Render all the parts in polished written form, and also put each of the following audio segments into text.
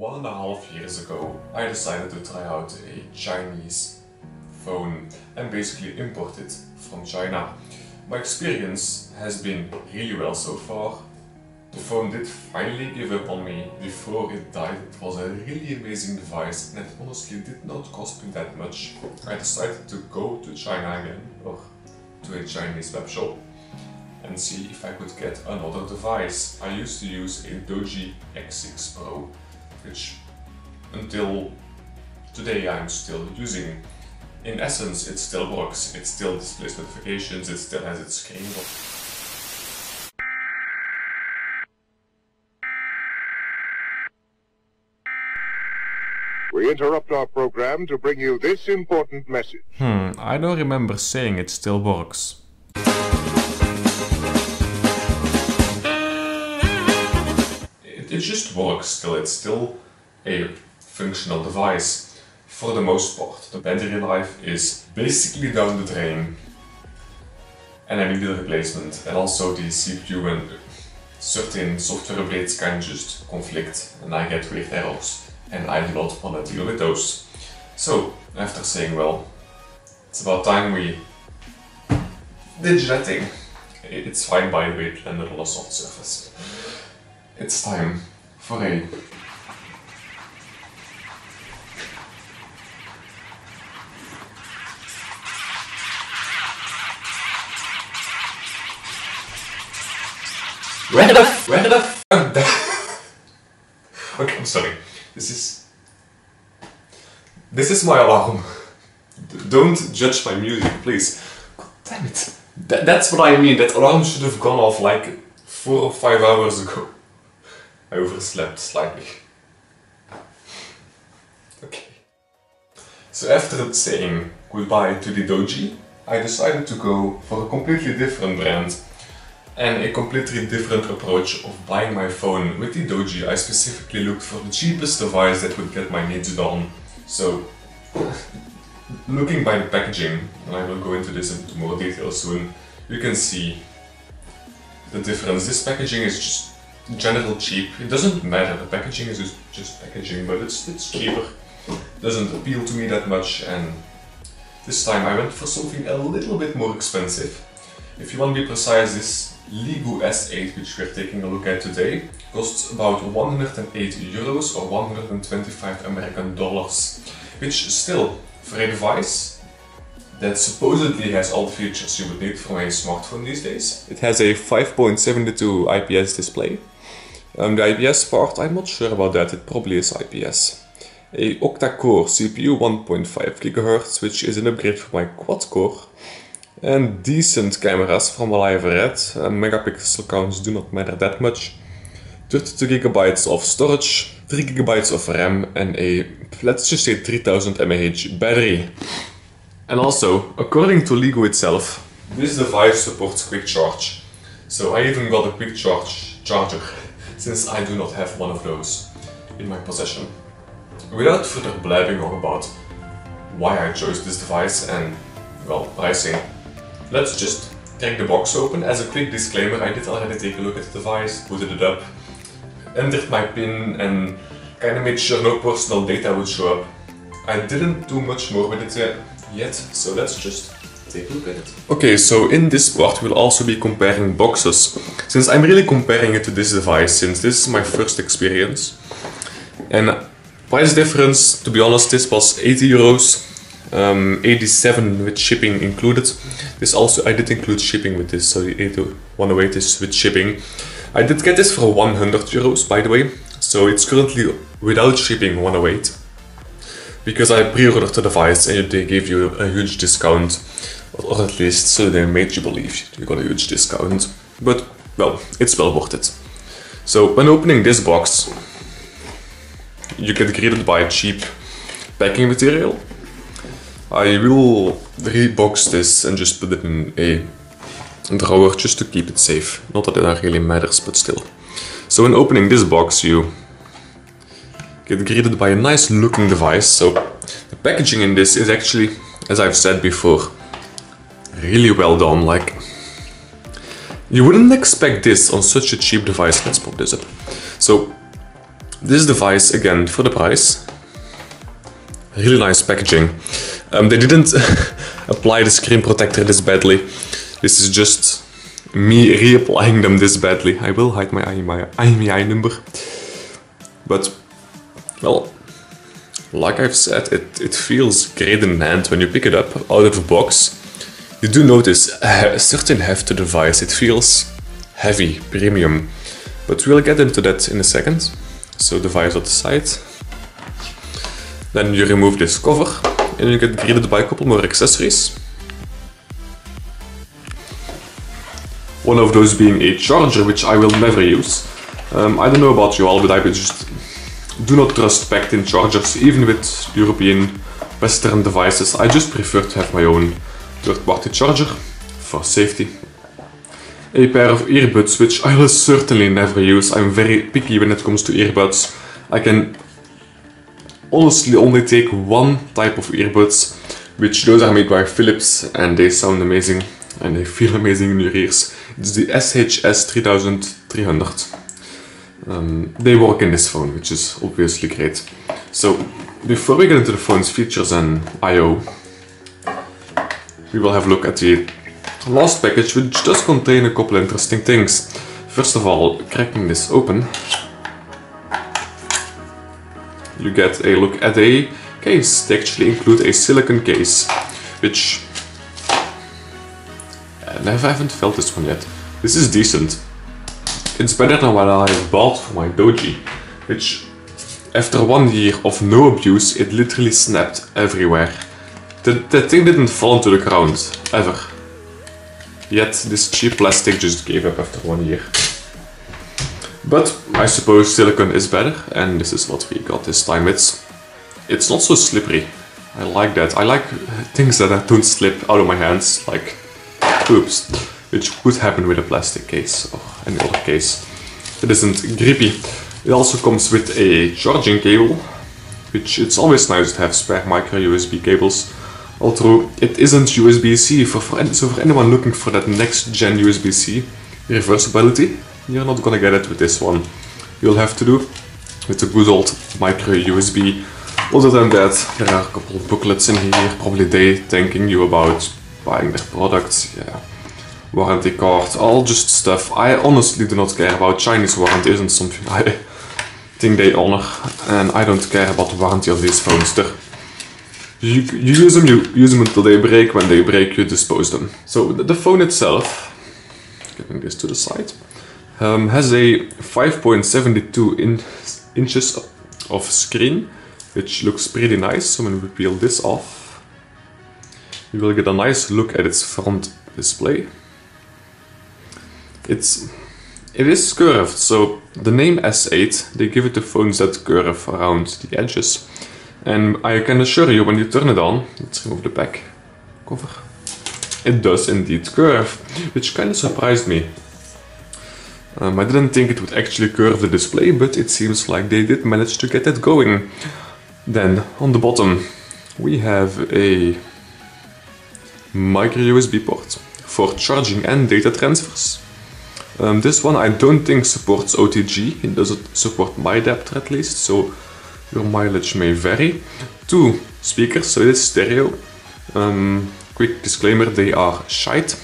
1.5 years ago, I decided to try out a Chinese phone and basically import it from China. My experience has been really well so far. The phone did finally give up on me before it died. It was a really amazing device and it honestly did not cost me that much. I decided to go to China again, or to a Chinese web shop, and see if I could get another device. I used to use a LEAGOO S8 Pro, which until today I'm still using. In essence, it still works, it still displays notifications, it still has its screen. We interrupt our program to bring you this important message. I don't remember saying it still works. It just works still, it's still a functional device. For the most part, the battery life is basically down the drain and I need a replacement. And also the CPU and certain software updates can just conflict and I get weird errors and I do not want to deal with those. So, after saying, well, it's about time we did that thing. It's fine by the way, it landed on a soft surface. It's time for a Where the fuck? Okay, I'm sorry. This is my alarm. Don't judge my music, please. God damn it. That's what I mean. That alarm should have gone off like 4 or 5 hours ago. I overslept slightly. Okay. So after saying goodbye to the LEAGOO, I decided to go for a completely different brand and a completely different approach of buying my phone. With the LEAGOO, I specifically looked for the cheapest device that would get my needs done. So, looking by the packaging, and I will go into this into more detail soon, you can see the difference. This packaging is just general cheap. It doesn't matter, the packaging is just packaging, but it's cheaper. It doesn't appeal to me that much, and this time I went for something a little bit more expensive. If you want to be precise, this LEAGOO S8, which we're taking a look at today, costs about 108 euros or 125 American dollars, which still, for a device that supposedly has all the features you would need from a smartphone these days. It has a 5.72 IPS display. The IPS part, I'm not sure about that, it probably is IPS. A octa-core CPU 1.5 GHz, which is an upgrade from my quad-core. And decent cameras from what I've read. Megapixel counts do not matter that much. 32 GB of storage, 3 GB of RAM and a, let's just say 3000 mAh battery. And also, according to LEAGOO itself, this device supports quick charge. So I even got a quick charge charger, since I do not have one of those in my possession. Without further blabbing on about why I chose this device and, well, pricing, let's just take the box open. As a quick disclaimer, I did already take a look at the device, booted it up, entered my PIN and kinda made sure no personal data would show up. I didn't do much more with it yet, so let's just take a look at it. Okay, so in this part we'll also be comparing boxes, since I'm really comparing it to this device, since this is my first experience. And price difference, to be honest, this was 80 euros. 87 with shipping included. This also, I did include shipping with this, so the 108 is with shipping. I did get this for 100 euros, by the way, so it's currently without shipping 108. Because I pre-ordered the device and they gave you a huge discount, or at least so they made you believe you got a huge discount. But, well, it's well worth it. So, when opening this box, you get greeted by cheap packing material. I will rebox this and just put it in a drawer just to keep it safe. Not that it really matters, but still. So when opening this box, you get greeted by a nice looking device. So the packaging in this is actually, as I've said before, really well done. Like, you wouldn't expect this on such a cheap device. Let's pop this up. So this device, again, for the price. Really nice packaging. They didn't apply the screen protector this badly. This is just me reapplying them this badly. I will hide my IMEI number. But, well, like I've said, it feels great in hand when you pick it up out of the box. You do notice a certain heft to the device. It feels heavy, premium. But we'll get into that in a second. So device at the side. Then you remove this cover and you get greeted by a couple more accessories. One of those being a charger, which I will never use. I don't know about you all, but I just do not trust packed-in chargers, even with European Western devices. I just prefer to have my own third-party charger for safety. A pair of earbuds, which I will certainly never use. I'm very picky when it comes to earbuds. I can honestly only take one type of earbuds, which those are made by Philips and they sound amazing and they feel amazing in your ears. It's the SHS 3300. They work in this phone, which is obviously great. So before we get into the phone's features and I/O, we will have a look at the last package, which does contain a couple interesting things. First of all, cracking this open, you get a look at a case. They actually include a silicone case, which I haven't felt this one yet. This is decent. It's better than what I bought for my Doji, which after 1 year of no abuse, it literally snapped everywhere. That thing didn't fall into the ground, ever. Yet this cheap plastic just gave up after 1 year. But I suppose silicone is better, and this is what we got this time. It's not so slippery. I like that. I like things that don't slip out of my hands, like oops, which would happen with a plastic case or any other case. It isn't grippy. It also comes with a charging cable, which it's always nice to have spare micro USB cables. Although it isn't USB-C, so for anyone looking for that next gen USB-C reversibility, you're not gonna get it with this one. You'll have to do with the good old micro USB. Other than that, there are a couple of booklets in here, probably they thanking you about buying their products, yeah. Warranty card, all just stuff. I honestly do not care about. Chinese warranty isn't something I think they honor, and I don't care about the warranty of these phones. You use them until they break. When they break, you dispose them. So the phone itself, getting this to the side, has a 5.72 inches of screen, which looks pretty nice. So when we peel this off, you will get a nice look at its front display. It is curved, so the name S8, they give it to phones that curve around the edges. And I can assure you, when you turn it on, let's remove the back cover, it does indeed curve, which kind of surprised me. I didn't think it would actually curve the display, but it seems like they did manage to get it going. Then, on the bottom, we have a micro USB port for charging and data transfers. This one I don't think supports OTG, it doesn't support my adapter at least, so your mileage may vary. 2 speakers, so it is stereo. Quick disclaimer, they are shite.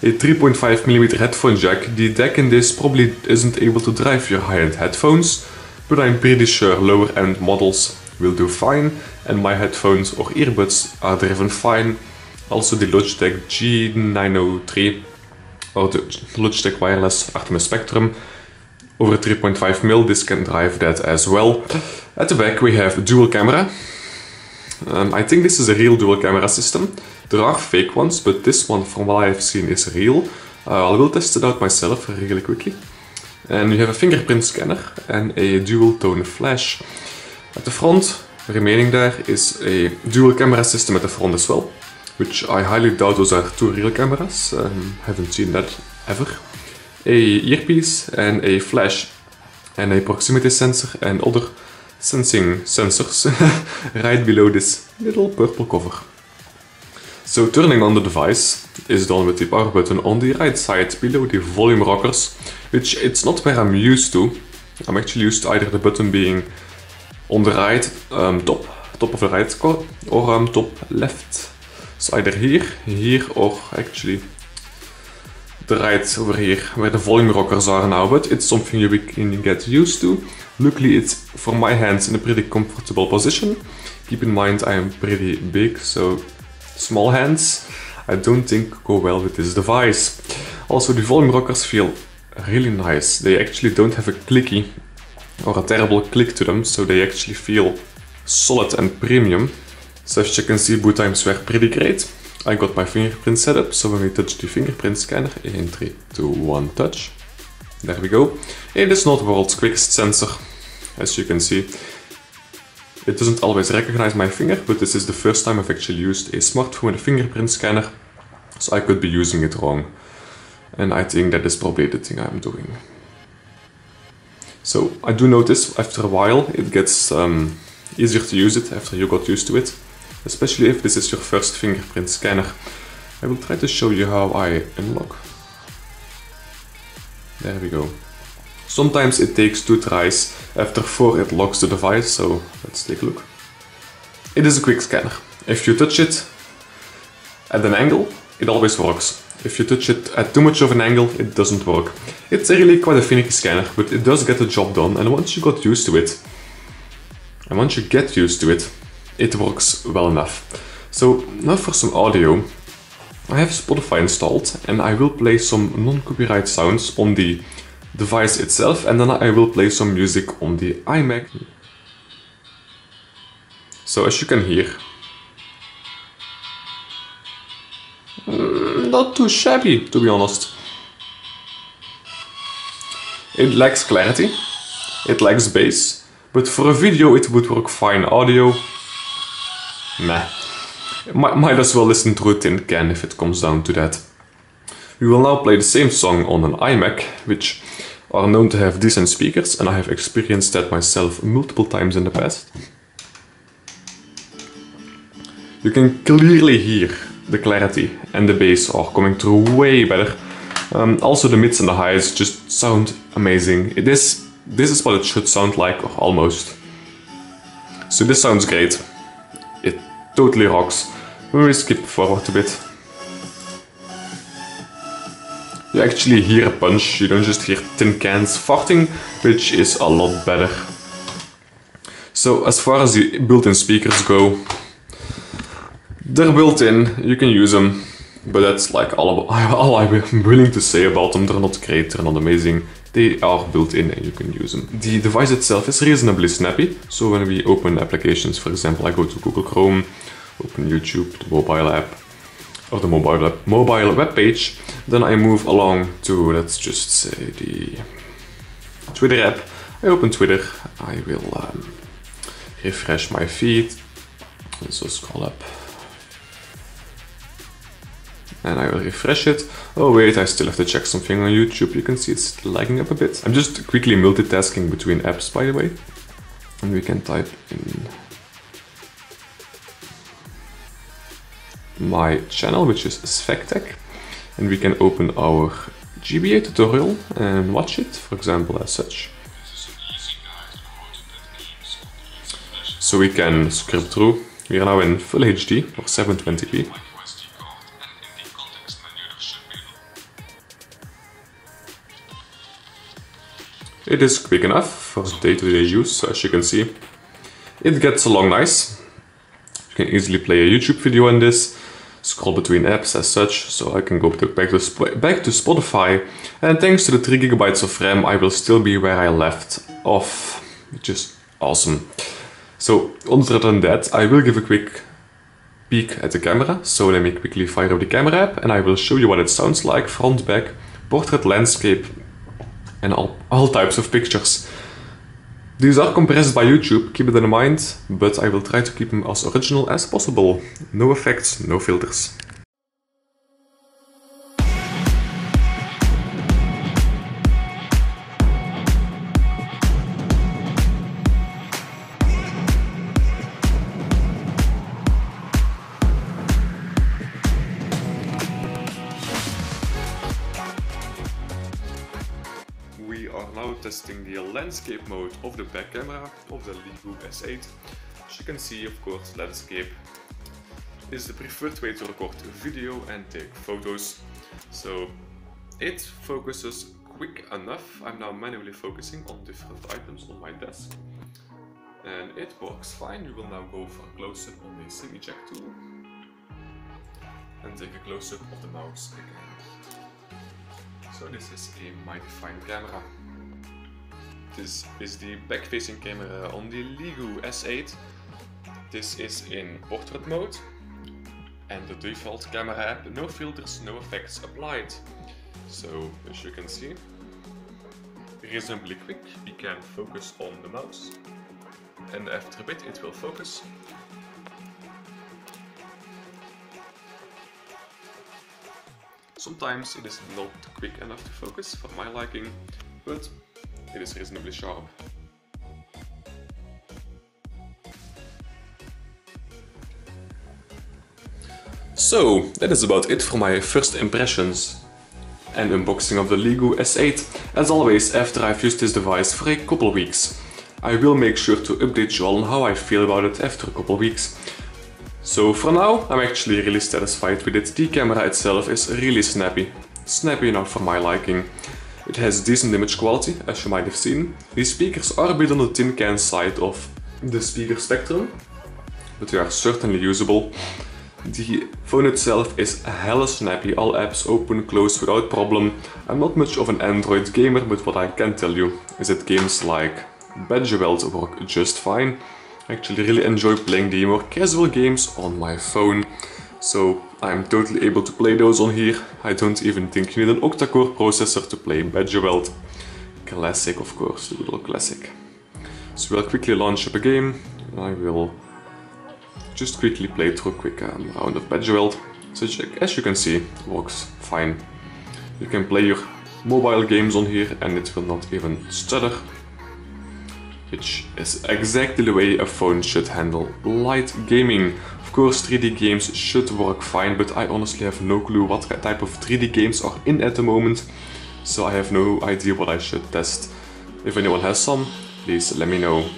A 3.5mm headphone jack. The DAC in this probably isn't able to drive your high-end headphones, but I'm pretty sure lower-end models will do fine, and my headphones or earbuds are driven fine. Also the Logitech G903 or the Logitech Wireless Artemis Spectrum over 3.5mm, this can drive that as well. At the back we have dual camera. I think this is a real dual camera system. There are fake ones, but this one from what I have seen is real. I will test it out myself really quickly. And you have a fingerprint scanner and a dual tone flash. At the front, remaining there, is a dual camera system at the front as well, which I highly doubt those are 2 real cameras. Haven't seen that ever. A earpiece and a flash and a proximity sensor and other sensing sensors right below this little purple cover. So turning on the device is done with the power button on the right side below the volume rockers, which it's not where I'm used to. I'm actually used to either the button being on the right top of the right score, or top left. So either here, or actually the right over here, where the volume rockers are now, but it's something you can get used to. Luckily it's, for my hands, in a pretty comfortable position. Keep in mind I am pretty big, so small hands I don't think go well with this device. Also, the volume rockers feel really nice. They actually don't have a clicky or a terrible click to them, so they actually feel solid and premium. So as you can see, boot times were pretty great. I got my fingerprint set up, so when we touch the fingerprint scanner, in 3, 2, 1, touch. There we go. It is not the world's quickest sensor, as you can see. It doesn't always recognize my finger, but this is the first time I've actually used a smartphone with a fingerprint scanner, so I could be using it wrong. And I think that is probably the thing I'm doing. So I do notice after a while it gets easier to use it after you got used to it, especially if this is your first fingerprint scanner. I will try to show you how I unlock. There we go. Sometimes it takes 2 tries, after 4 it locks the device, so let's take a look. It is a quick scanner. If you touch it at an angle, it always works. If you touch it at too much of an angle, it doesn't work. It's really quite a finicky scanner, but it does get the job done, and once you get used to it, it works well enough. So now for some audio. I have Spotify installed, and I will play some non-copyright sounds on the device itself, and then I will play some music on the iMac. So as you can hear, not too shabby, to be honest. It lacks clarity, it lacks bass, but for a video it would work fine. Audio, meh. Might as well listen through a tin can if it comes down to that. We will now play the same song on an iMac, which are known to have decent speakers, and I have experienced that myself multiple times in the past. You can clearly hear the clarity and the bass are coming through way better. Also the mids and the highs just sound amazing. This is what it should sound like, or almost. So this sounds great. It totally rocks. When we skip forward a bit, you actually hear a punch, you don't just hear tin cans farting, which is a lot better. So as far as the built-in speakers go, they're built-in, you can use them, but that's like all I'm willing to say about them. They're not great, they're not amazing, they are built-in and you can use them. The device itself is reasonably snappy, so when we open applications, for example, I go to Google Chrome, open YouTube, the mobile app, or the mobile web page, then I move along to, let's just say, the Twitter app. I open Twitter, I will refresh my feed, so scroll up, and I will refresh it. Oh wait, I still have to check something on YouTube. You can see it's lagging up a bit. I'm just quickly multitasking between apps, by the way, and we can type in my channel, which is Svectech, and we can open our GBA tutorial and watch it, for example, as such. So we can script through. We are now in full HD or 720p. It is quick enough for day-to-day use, so as you can see, it gets along nice. You can easily play a YouTube video on this, scroll between apps as such, so I can go back to Spotify, and thanks to the 3 GB of RAM I will still be where I left off, which is awesome. So other than that, I will give a quick peek at the camera, so let me quickly fire up the camera app and I will show you what it sounds like, front, back, portrait, landscape, and all types of pictures. These are compressed by YouTube, keep it in mind, but I will try to keep them as original as possible. No effects, no filters. We are now testing the landscape mode of the back camera of the LEAGOO S8. As you can see, of course, landscape is the preferred way to record video and take photos. So it focuses quick enough. I'm now manually focusing on different items on my desk. And it works fine. We will now go for a close-up on the semi-jack tool. And take a close-up of the mouse again. So this is a mighty fine camera. This is the back-facing camera on the LEAGOO S8. This is in portrait mode. And the default camera app, no filters, no effects applied. So, as you can see, reasonably quick, we can focus on the mouse. And after a bit it will focus. Sometimes it is not quick enough to focus for my liking, but it is reasonably sharp. So, that is about it for my first impressions and unboxing of the LEAGOO S8. As always, after I've used this device for a couple weeks, I will make sure to update you all on how I feel about it after a couple weeks. So for now, I'm actually really satisfied with it. The camera itself is really snappy. Snappy enough for my liking. It has decent image quality, as you might have seen. The speakers are a bit on the tin can side of the speaker spectrum, but they are certainly usable. The phone itself is hella snappy, all apps open, close without problem. I'm not much of an Android gamer, but what I can tell you is that games like Vesuhda work just fine. I actually really enjoy playing the more casual games on my phone, so I'm totally able to play those on here. I don't even think you need an octa-core processor to play Vesuhda. Classic, of course, the good old classic. So we'll quickly launch up a game. I will just quickly play through a quick round of Vesuhda. So as you can see, it works fine. You can play your mobile games on here and it will not even stutter. Which is exactly the way a phone should handle light gaming. Of course, 3D games should work fine, but I honestly have no clue what type of 3D games are in at the moment, so I have no idea what I should test. If anyone has some, please let me know.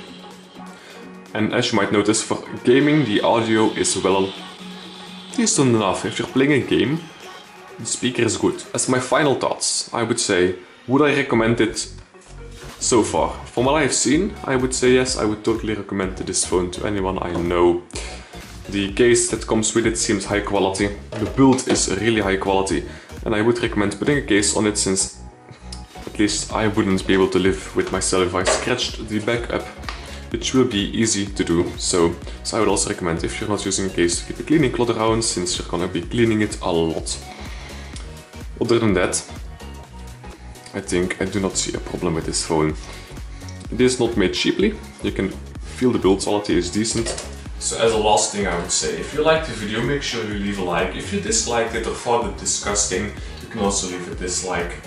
And as you might notice, for gaming the audio is well decent enough. If you're playing a game, the speaker is good. As my final thoughts, I would say, would I recommend it? So far, from what I have seen, I would say yes, I would totally recommend this phone to anyone I know. The case that comes with it seems high quality, the build is really high quality, and I would recommend putting a case on it since at least I wouldn't be able to live with myself if I scratched the back up, which will be easy to do. So I would also recommend, if you're not using a case, to keep a cleaning cloth around since you're gonna be cleaning it a lot. Other than that, I think I do not see a problem with this phone. It is not made cheaply, you can feel the build quality is decent. So as a last thing I would say, if you liked the video, make sure you leave a like. If you disliked it or found it disgusting, you can also leave a dislike.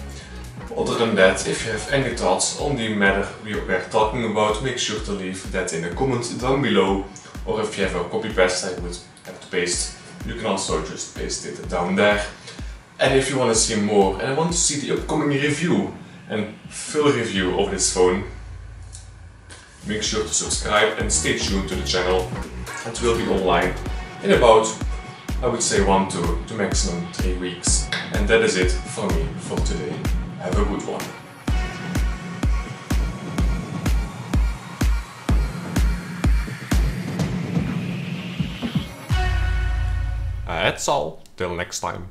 Other than that, if you have any thoughts on the matter we were talking about, make sure to leave that in a comment down below. Or if you have a copy paste I would have to paste, you can also just paste it down there. And if you want to see more and want to see the upcoming review and full review of this phone, make sure to subscribe and stay tuned to the channel. It will be online in about, I would say, 1 to maximum 3 weeks. And that is it for me for today. Have a good one. That's all. Till next time.